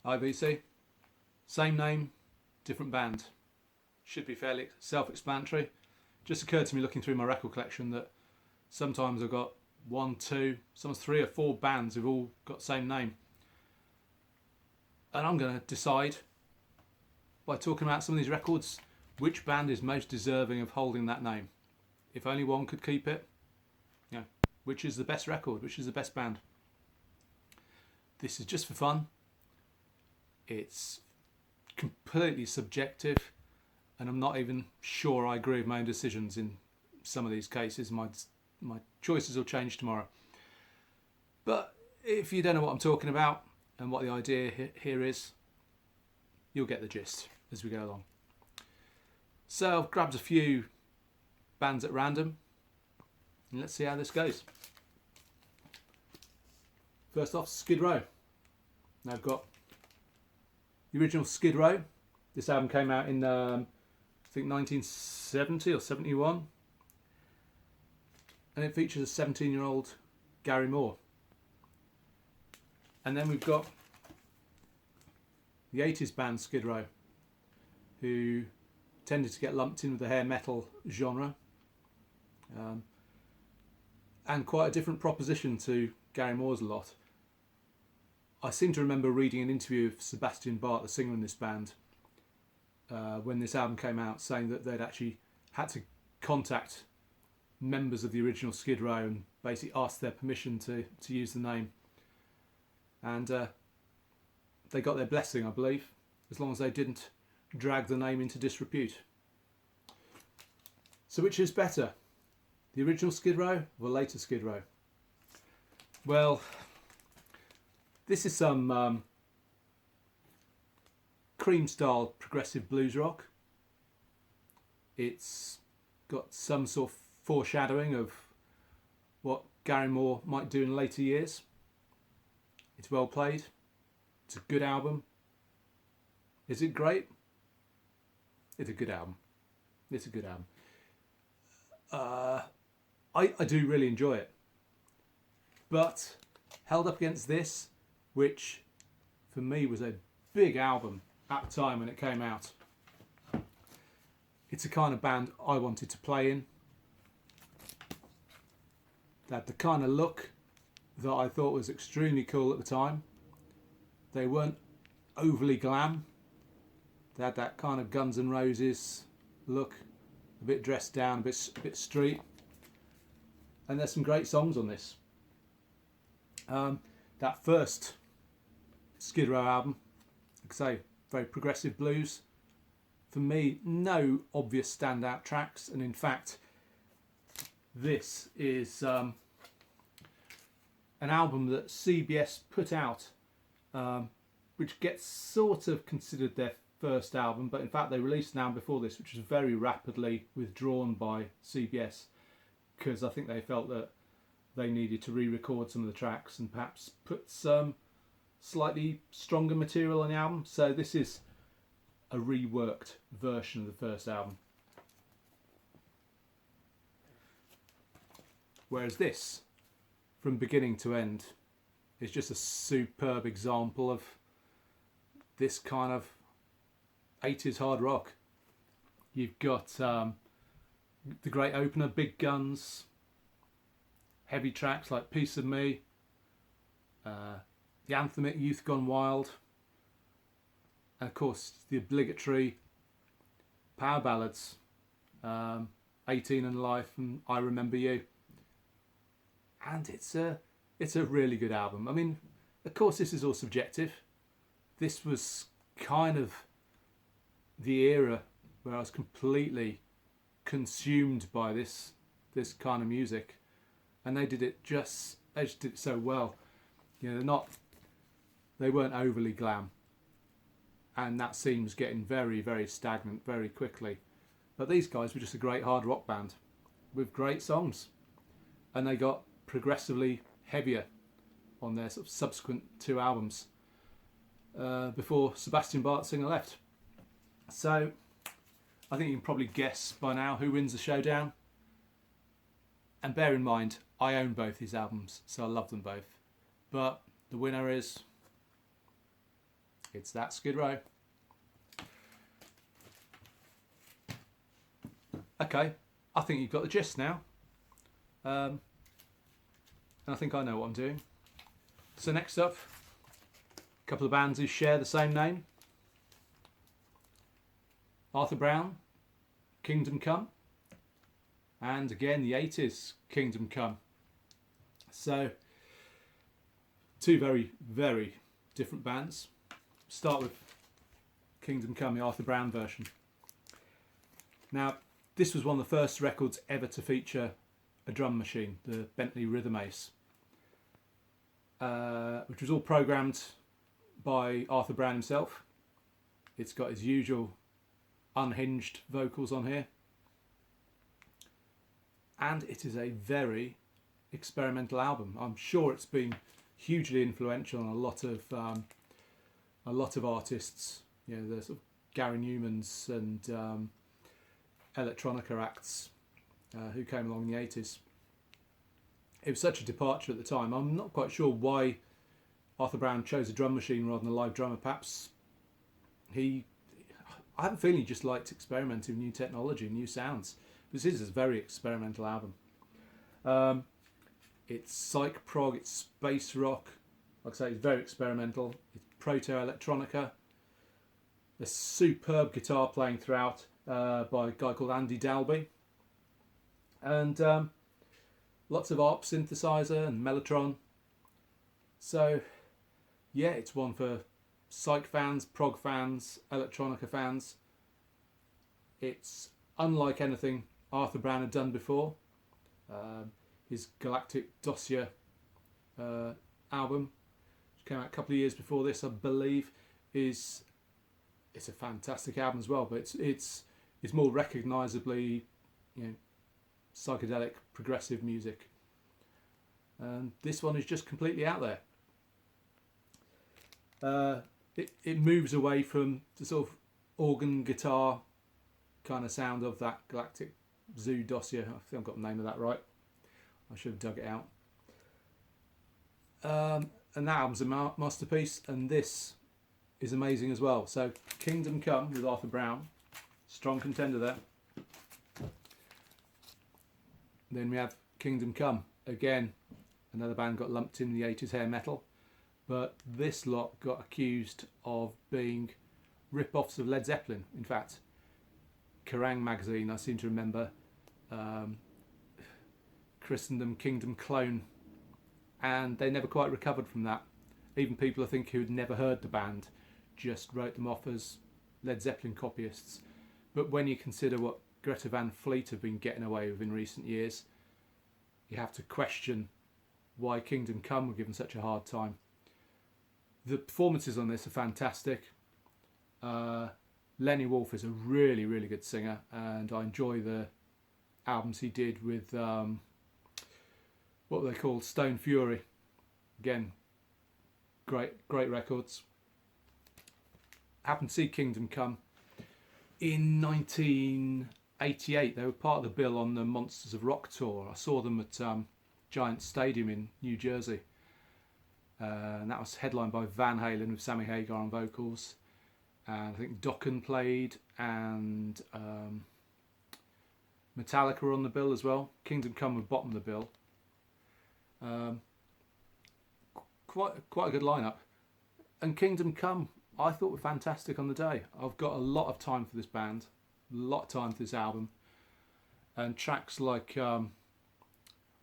IVC, same name, different band. Should be fairly self-explanatory. Just occurred to me looking through my record collection that sometimes I've got 1, 2, sometimes 3 or 4 bands who've all got the same name. And I'm going to decide by talking about some of these records which band is most deserving of holding that name. If only one could keep it, you know, which is the best record, which is the best band. This is just for fun. It's completely subjective, and I'm not even sure I agree with my own decisions in some of these cases. My choices will change tomorrow. But if you don't know what I'm talking about and what the idea here is, you'll get the gist as we go along. So I've grabbed a few bands at random, and let's see how this goes. First off, Skid Row. Now I've got the original Skid Row. This album came out in I think 1970 or 71, and it features a 17-year-old Gary Moore. And then we've got the 80s band Skid Row, who tended to get lumped in with the hair metal genre, and quite a different proposition to Gary Moore's lot. I seem to remember reading an interview of Sebastian Bach, the singer in this band, when this album came out, saying that they'd actually had to contact members of the original Skid Row and basically ask their permission to use the name. And they got their blessing, I believe, as long as they didn't drag the name into disrepute. So which is better, the original Skid Row or the later Skid Row? Well, this is some Cream-style progressive blues rock. It's got some sort of foreshadowing of what Gary Moore might do in later years. It's well played. It's a good album. Is it great? It's a good album. It's a good album. I do really enjoy it. But held up against this, which for me was a big album at the time when it came out. It's a kind of band I wanted to play in. They had the kind of look that I thought was extremely cool at the time. They weren't overly glam. They had that kind of Guns N' Roses look, a bit dressed down, a bit street. And there's some great songs on this. That first Skid Row album, like I say, very progressive blues. For me, no obvious standout tracks, and in fact, this is an album that CBS put out, which gets sort of considered their first album, but in fact they released an album before this, which was very rapidly withdrawn by CBS, because I think they felt that they needed to re-record some of the tracks and perhaps put some slightly stronger material on the album. So this is a reworked version of the first album. Whereas this, from beginning to end, is just a superb example of this kind of 80s hard rock. You've got the great opener, Big Guns, heavy tracks like Piece of Me, the anthemic Youth Gone Wild, and of course the obligatory power ballads, 18 and Life and I Remember You. And it's a really good album. I mean, of course this is all subjective. This was kind of the era where I was completely consumed by this kind of music, and they just did it so well. You know, they weren't overly glam, and that scene was getting very, very stagnant very quickly. But these guys were just a great hard rock band with great songs, and they got progressively heavier on their sort of subsequent 2 albums before Sebastian Bach singer left. So I think you can probably guess by now who wins the showdown. And bear in mind, I own both these albums, so I love them both. But the winner is It's that Skid Row. Okay, I think you've got the gist now. And I think I know what I'm doing. So next up, a couple of bands who share the same name. Arthur Brown, Kingdom Come. And again, the 80s, Kingdom Come. So, two very, very different bands. Start with Kingdom Come, the Arthur Brown version. Now, this was one of the first records ever to feature a drum machine, the Bentley Rhythm Ace, which was all programmed by Arthur Brown himself. It's got his usual unhinged vocals on here. And it is a very experimental album. I'm sure it's been hugely influential on a lot of artists. You know, the sort of Gary Newmans and electronica acts who came along in the 80s. It was such a departure at the time. I'm not quite sure why Arthur Brown chose a drum machine rather than a live drummer. Perhaps I have a feeling he just liked experimenting with new technology, new sounds. This is a very experimental album. It's psych prog, it's space rock. Like I say, it's very experimental. It's proto-electronica. There's superb guitar playing throughout by a guy called Andy Dalby. And lots of ARP synthesizer and Mellotron. So, yeah, it's one for psych fans, prog fans, electronica fans. It's unlike anything Arthur Brown had done before. His Galactic Dossier album, which came out a couple of years before this, I believe, it's a fantastic album as well. But it's more recognisably, you know, psychedelic progressive music. And this one is just completely out there. It moves away from the sort of organ guitar kind of sound of that Galactic Zoo Dossier. I think I've got the name of that right. I should have dug it out. And that album's a masterpiece, and this is amazing as well. So Kingdom Come with Arthur Brown, strong contender there. Then we have Kingdom Come, again, another band got lumped in the 80s hair metal, but this lot got accused of being rip-offs of Led Zeppelin. In fact, Kerrang magazine, I seem to remember, christened them Kingdom Clone, and they never quite recovered from that. Even people I think who had never heard the band just wrote them off as Led Zeppelin copyists. But when you consider what Greta Van Fleet have been getting away with in recent years, you have to question why Kingdom Come were given such a hard time. The performances on this are fantastic. Lenny Wolf is a really, really good singer, and I enjoy the albums he did with what were they called? Stone Fury. Again, great records. Happened to see Kingdom Come in 1988. They were part of the bill on the Monsters of Rock tour. I saw them at Giant Stadium in New Jersey, and that was headlined by Van Halen with Sammy Hagar on vocals, and I think Dokken played, and Metallica were on the bill as well. Kingdom Come were bottom of the bill. Quite a good lineup, and Kingdom Come I thought were fantastic on the day. I've got a lot of time for this band, a lot of time for this album, and tracks like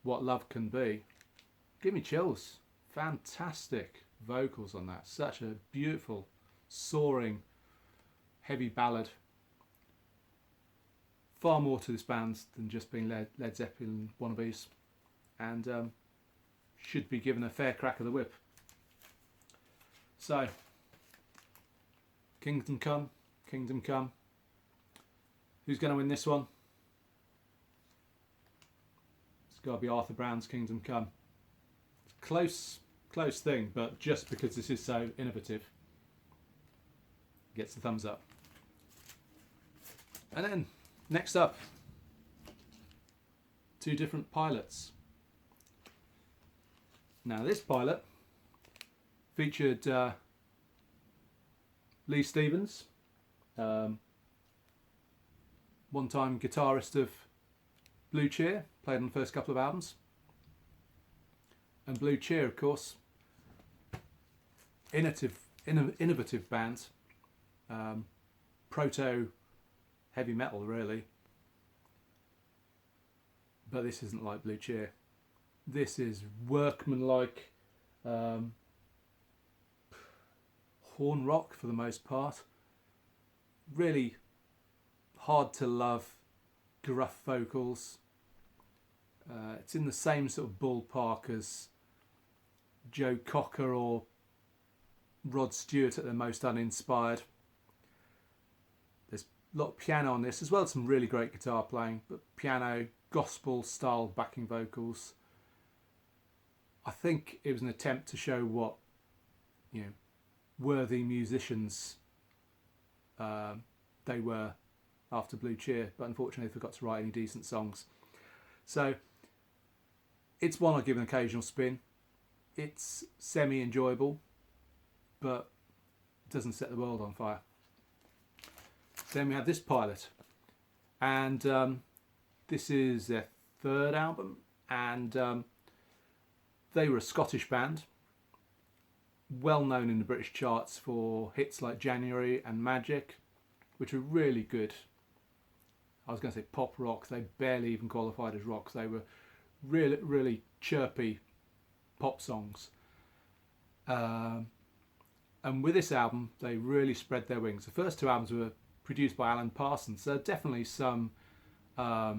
What Love Can Be give me chills. Fantastic vocals on that. Such a beautiful, soaring, heavy ballad. Far more to this band than just being Led Zeppelin wannabes, and should be given a fair crack of the whip. So, Kingdom Come. Who's going to win this one? It's got to be Arthur Brown's Kingdom Come. Close thing, but just because this is so innovative, gets the thumbs up. And then, next up, two different pilots. Now this pilot featured Lee Stevens, one-time guitarist of Blue Cheer, played on the first couple of albums. And Blue Cheer, of course, innovative band, proto heavy metal really, but this isn't like Blue Cheer. This is workmanlike horn rock for the most part, really hard to love, gruff vocals. It's in the same sort of ballpark as Joe Cocker or Rod Stewart at their most uninspired. There's a lot of piano on this, as well as some really great guitar playing, but piano, gospel style backing vocals. I think it was an attempt to show what, you know, worthy musicians they were after Blue Cheer, but unfortunately they forgot to write any decent songs. So it's one I give an occasional spin. It's semi-enjoyable, but it doesn't set the world on fire. Then we have this Pilot, and this is their third album, and they were a Scottish band, well known in the British charts for hits like January and Magic, which were really good. I was going to say pop rock, they barely even qualified as rock. They were really chirpy pop songs. And with this album, they really spread their wings. The first two albums were produced by Alan Parsons, so definitely some art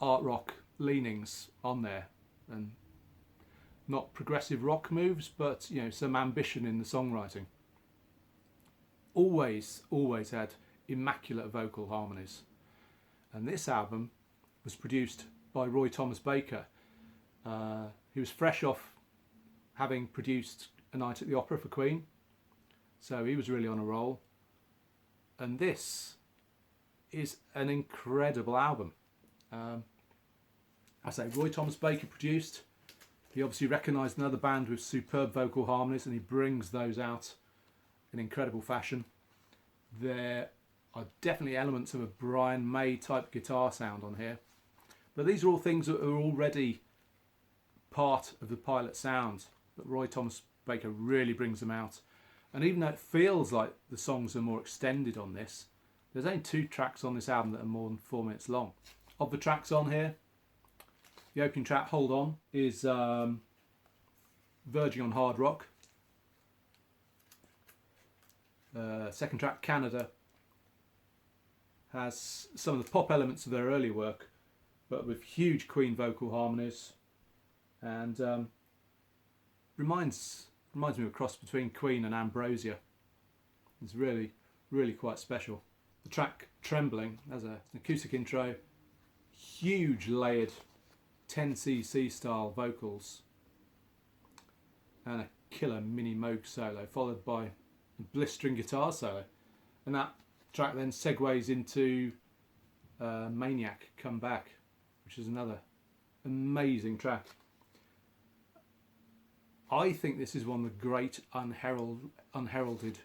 rock leanings on there, and not progressive rock moves, but you know, some ambition in the songwriting. Always had immaculate vocal harmonies, and this album was produced by Roy Thomas Baker. He was fresh off having produced A Night at the Opera for Queen, so he was really on a roll, and this is an incredible album. I say Roy Thomas Baker produced. He obviously recognised another band with superb vocal harmonies, and he brings those out in incredible fashion. There are definitely elements of a Brian May type guitar sound on here, but these are all things that are already part of the Pilot sound, but Roy Thomas Baker really brings them out. And even though it feels like the songs are more extended on this, there's only 2 tracks on this album that are more than 4 minutes long. Of the tracks on here, the opening track, Hold On, is verging on hard rock. Second track, Canada, has some of the pop elements of their earlier work, but with huge Queen vocal harmonies, and reminds me of a cross between Queen and Ambrosia. It's really quite special. The track Trembling has an acoustic intro, huge layered 10cc style vocals, and a killer mini Moog solo, followed by a blistering guitar solo, and that track then segues into Maniac Come Back, which is another amazing track. I think this is one of the great unheralded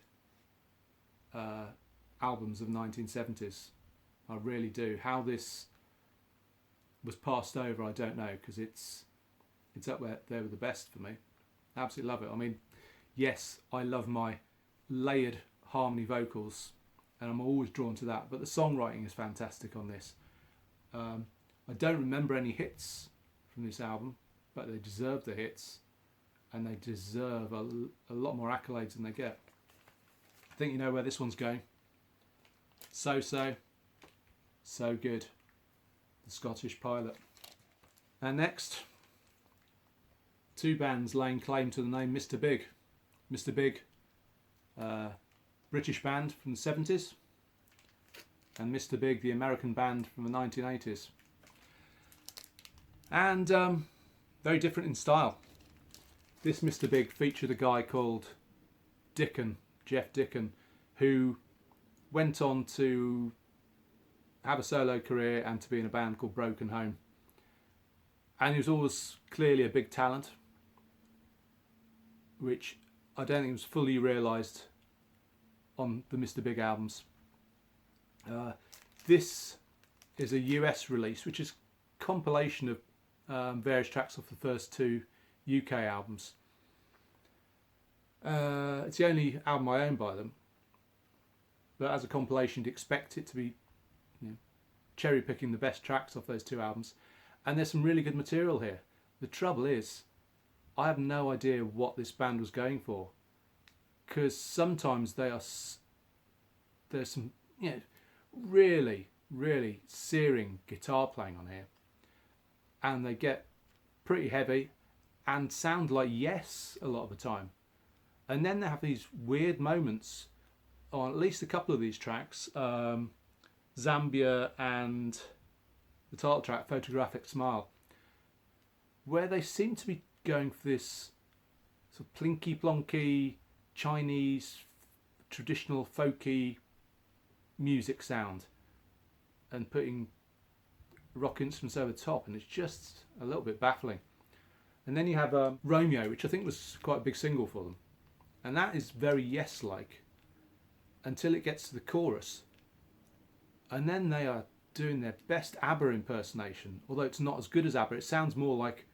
albums of the 1970s. I really do. How this was passed over, I don't know, because it's up there with the best for me. Absolutely love it. I mean, yes, I love my layered harmony vocals, and I'm always drawn to that, but the songwriting is fantastic on this. I don't remember any hits from this album, but they deserve the hits, and they deserve a lot more accolades than they get. I think you know where this one's going. So good. The Scottish Pilot. And next, 2 bands laying claim to the name Mr. Big. Mr. Big, British band from the 70s, and Mr. Big, the American band from the 1980s. And very different in style. This Mr. Big featured a guy called Jeff Dicken, who went on to have a solo career and to be in a band called Broken Home. And he was always clearly a big talent, which I don't think was fully realised on the Mr. Big albums. This is a US release, which is a compilation of various tracks off the first 2 UK albums. It's the only album I own by them, but as a compilation you'd expect it to be, you know, cherry picking the best tracks off those 2 albums, and there's some really good material here. The trouble is, I have no idea what this band was going for, because sometimes there's some, you know, really searing guitar playing on here, and they get pretty heavy and sound like Yes a lot of the time. And then they have these weird moments on at least a couple of these tracks, Zambia and the title track, Photographic Smile, where they seem to be going for this sort of plinky plonky Chinese traditional folky music sound and putting rock instruments over the top, and it's just a little bit baffling. And then you have Romeo, which I think was quite a big single for them, and that is very Yes-like until it gets to the chorus, and then they are doing their best ABBA impersonation, although it's not as good as ABBA. It sounds more like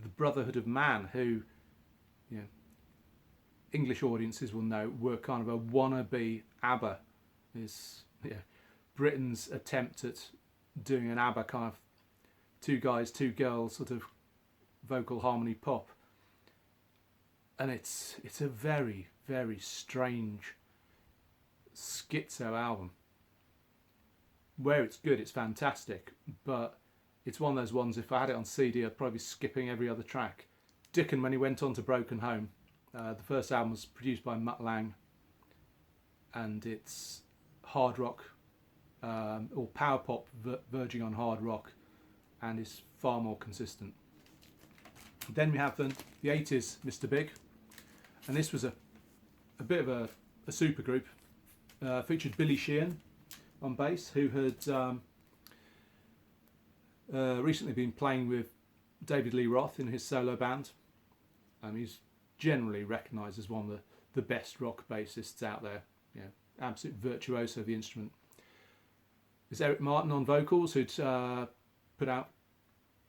the Brotherhood of Man, who, you know, English audiences will know were kind of a wannabe ABBA. Is, you know, Britain's attempt at doing an ABBA kind of 2 guys, 2 girls sort of vocal harmony pop. And it's a very strange schizo album. Where it's good, it's fantastic, but it's one of those ones, if I had it on CD, I'd probably be skipping every other track. Dickon, when he went on to Broken Home, the first album was produced by Mutt Lange, and it's hard rock, or power pop verging on hard rock, and is far more consistent. Then we have the 80s Mr. Big, and this was a bit of a super group. Featured Billy Sheehan on bass, who had recently been playing with David Lee Roth in his solo band. He's generally recognised as one of the best rock bassists out there. You know, absolute virtuoso of the instrument. There's Eric Martin on vocals, who'd put out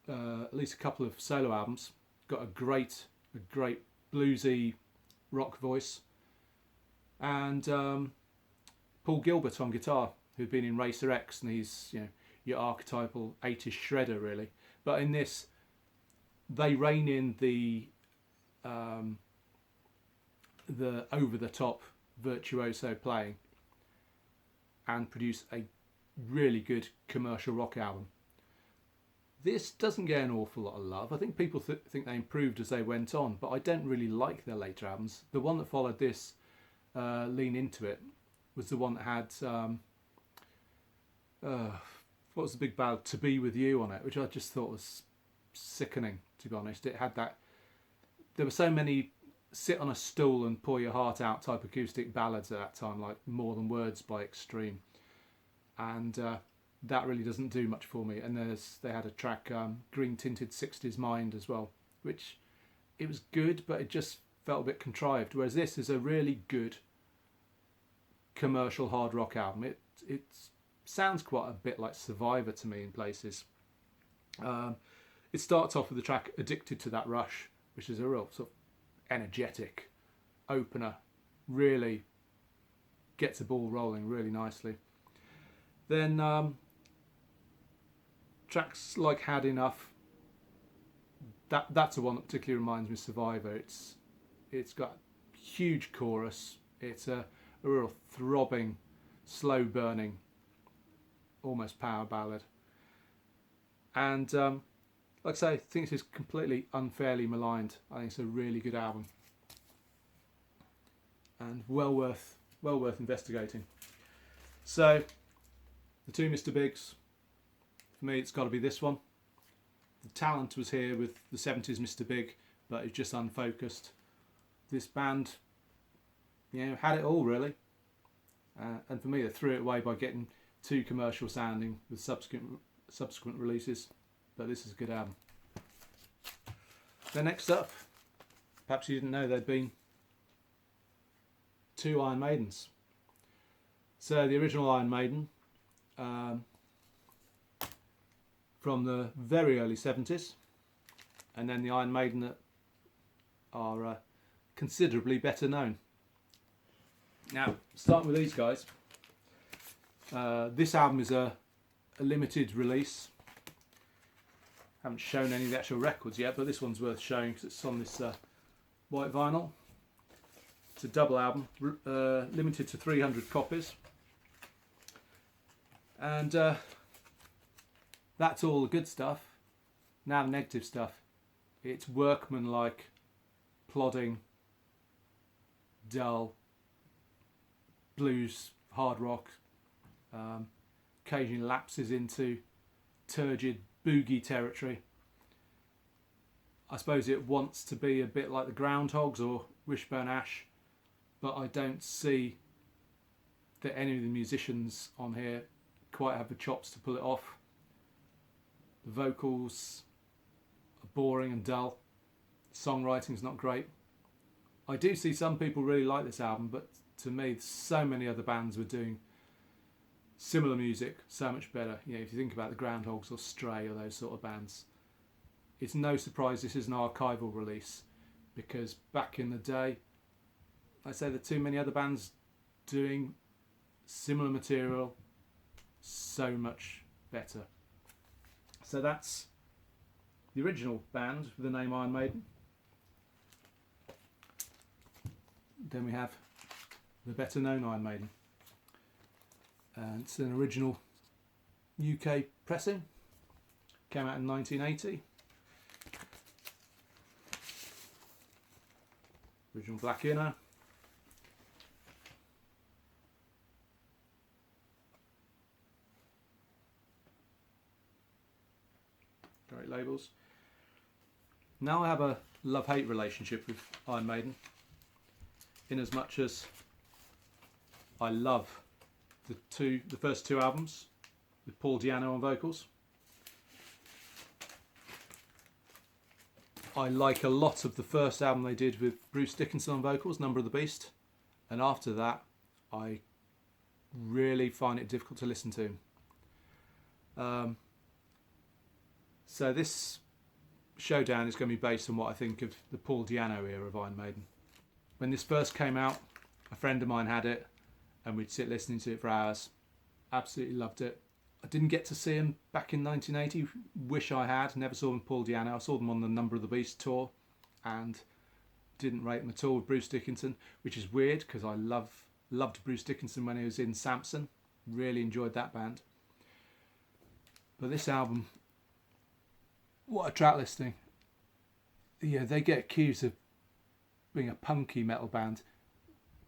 at least a couple of solo albums. Got a great bluesy rock voice. And Paul Gilbert on guitar, who'd been in Racer X, and he's, you know, your archetypal 80s shredder really. But in this, they rein in the over-the-top virtuoso playing and produce a really good commercial rock album. This doesn't get an awful lot of love. I think people think they improved as they went on, but I don't really like their later albums. The one that followed this, Lean Into It, was the one that had what was the big ballad, To Be With You, on it, which I just thought was sickening, to be honest. It had that, there were so many sit on a stool and pour your heart out type acoustic ballads at that time, like More Than Words by Extreme, and that really doesn't do much for me. And they had a track, Green Tinted 60s Mind, as well, which it was good, but it just felt a bit contrived, whereas this is a really good commercial hard rock album. It sounds quite a bit like Survivor to me in places. It starts off with the track Addicted to That Rush, which is a real sort of energetic opener, really gets the ball rolling really nicely. Then tracks like Had Enough, that's the one that particularly reminds me of Survivor. It's got a huge chorus, it's a real throbbing, slow burning, almost power ballad, and like I say, I think this is completely unfairly maligned. I think it's a really good album and well worth investigating. So the 2 Mr. Bigs, for me it's got to be this one. The talent was here with the 70s Mr. Big, but it's just unfocused. This band, you know, had it all really, and for me they threw it away by getting too commercial sounding with subsequent releases. But this is a good album. Then next up, perhaps you didn't know they'd been two Iron Maidens. So the original Iron Maiden from the very early 70s, and then the Iron Maiden that are considerably better known. Now, starting with these guys, this album is a limited release. Haven't shown any of the actual records yet, but this one's worth showing because it's on this white vinyl. It's a double album, limited to 300 copies. And that's all the good stuff. Now the negative stuff. It's workmanlike, plodding, dull, blues, hard rock, occasionally lapses into turgid boogie territory. I suppose it wants to be a bit like the Groundhogs or Wishbone Ash, but I don't see that any of the musicians on here quite have the chops to pull it off. The vocals are boring and dull. Songwriting's not great. I do see some people really like this album, but to me, so many other bands were doing similar music so much better. You know, if you think about the Groundhogs or Stray or those sort of bands, it's no surprise this is an archival release, because back in the day, I say there are too many other bands doing similar material so much better. So that's the original band with the name Iron Maiden. Then we have the better known Iron Maiden. And it's an original UK pressing. Came out in 1980. Original black inner. Great labels. Now I have a love-hate relationship with Iron Maiden, in as much as I love the first two albums with Paul Di'Anno on vocals. I like a lot of the first album they did with Bruce Dickinson on vocals, Number of the Beast, and after that I really find it difficult to listen to. So this Showdown is going to be based on what I think of the Paul Di'Anno era of Iron Maiden. When this first came out, a friend of mine had it, and we'd sit listening to it for hours. Absolutely loved it. I didn't get to see him back in 1980. Wish I had. Never saw them with Paul Di'Anno. I saw them on the Number of the Beast tour, and didn't rate them at all with Bruce Dickinson, which is weird because I loved Bruce Dickinson when he was in Samson. Really enjoyed that band. But this album, what a track listing. Yeah, they get accused of being a punky metal band,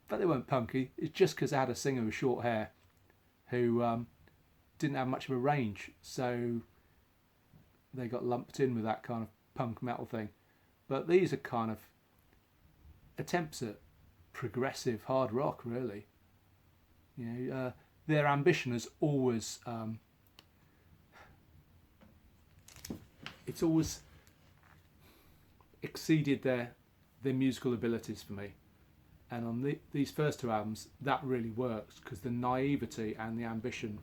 but they weren't punky. It's just because they had a singer with short hair who didn't have much of a range, so they got lumped in with that kind of punk metal thing. But these are kind of attempts at progressive hard rock, really. You know, their ambition has always it's always exceeded their musical abilities for me. And on these first two albums, that really works, because the naivety and the ambition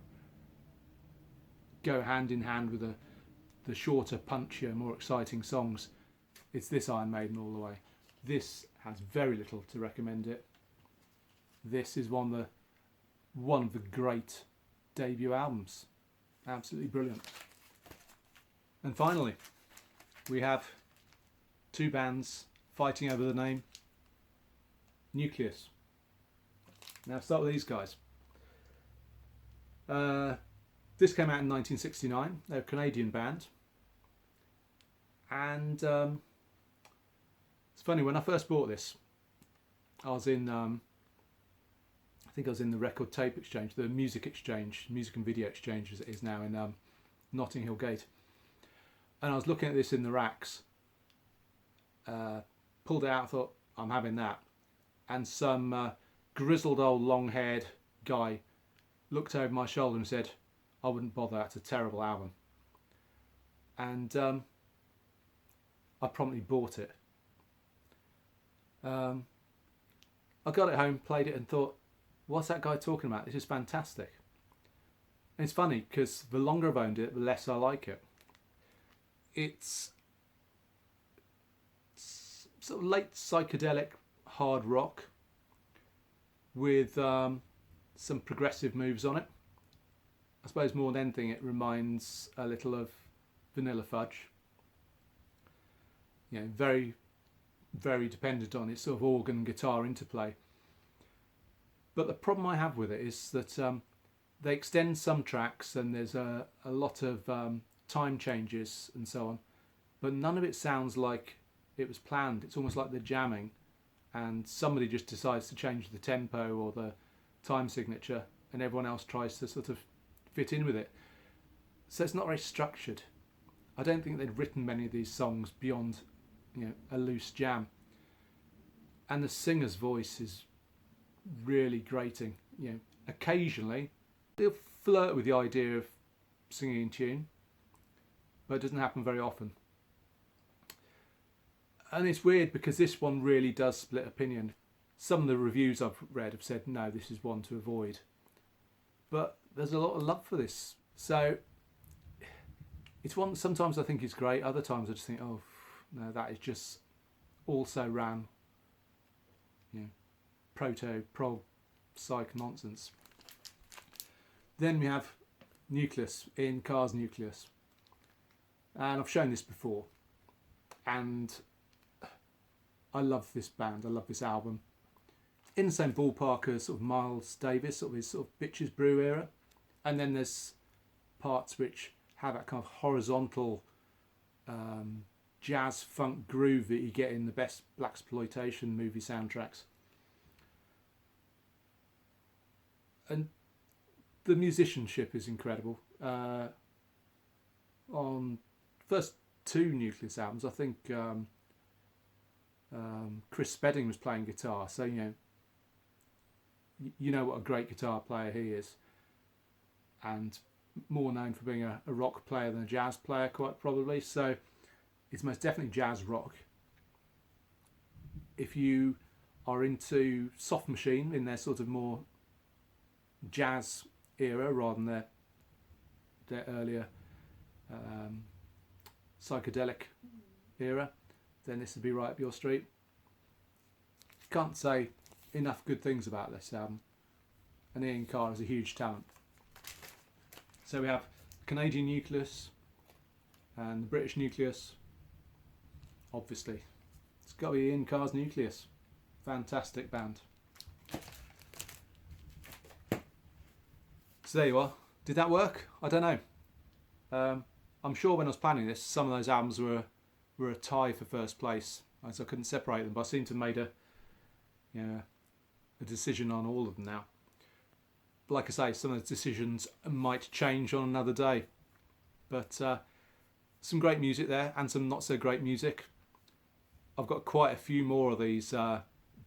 go hand in hand with the shorter, punchier, more exciting songs. It's this Iron Maiden all the way. This has very little to recommend it. This is one of the great debut albums. Absolutely brilliant. And finally, we have two bands fighting over the name Nucleus. Now start with these guys. This came out in 1969. They're a Canadian band. And it's funny, when I first bought this, I was in, I think I was in the record tape exchange, the music exchange, music and video exchange as it is now in Notting Hill Gate. And I was looking at this in the racks, pulled it out, thought, I'm having that. And some grizzled old long-haired guy looked over my shoulder and said, I wouldn't bother, that's a terrible album. And I promptly bought it. I got it home, played it, and thought, what's that guy talking about? This is fantastic. And it's funny because the longer I've owned it, the less I like it. It's sort of late psychedelic hard rock with some progressive moves on it. I suppose more than anything it reminds a little of Vanilla Fudge. You know, very, very dependent on its sort of organ guitar interplay. But the problem I have with it is that they extend some tracks and there's a lot of time changes and so on, but none of it sounds like it was planned. It's almost like they're jamming and somebody just decides to change the tempo or the time signature and everyone else tries to sort of fit in with it. So it's not very structured. I don't think they'd written many of these songs beyond, you know, a loose jam. And the singer's voice is really grating. You know, occasionally they'll flirt with the idea of singing in tune, but it doesn't happen very often. And it's weird because this one really does split opinion. Some of the reviews I've read have said, no, this is one to avoid. But there's a lot of love for this. So it's one sometimes I think it's great, other times I just think, oh, no, that is just also ran, you know, proto-prog psych nonsense. Then we have Nucleus, Ian Carr's Nucleus. And I've shown this before. And I love this band, I love this album. In the same ballpark as sort of Miles Davis, sort of his sort of Bitches Brew era. And then there's parts which have that kind of horizontal jazz funk groove that you get in the best blaxploitation movie soundtracks. And the musicianship is incredible. On first two Nucleus albums, I think Chris Spedding was playing guitar, so you know what a great guitar player he is, and more known for being a rock player than a jazz player, quite probably. So it's most definitely jazz rock. If you are into Soft Machine in their sort of more jazz era rather than their earlier psychedelic era, then this would be right up your street. Can't say enough good things about this album, and Ian Carr is a huge talent. So we have Canadian Nucleus and the British Nucleus. Obviously it's got to be Ian Carr's Nucleus. Fantastic band. So there you are. Did that work? I don't know. I'm sure when I was planning this, some of those albums were a tie for first place, as I couldn't separate them. But I seem to have made a decision on all of them now. But like I say, some of the decisions might change on another day. But some great music there, and some not so great music. I've got quite a few more of these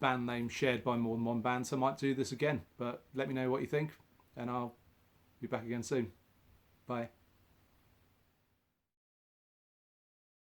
band names shared by more than one band, so I might do this again. But let me know what you think, and I'll be back again soon. Bye.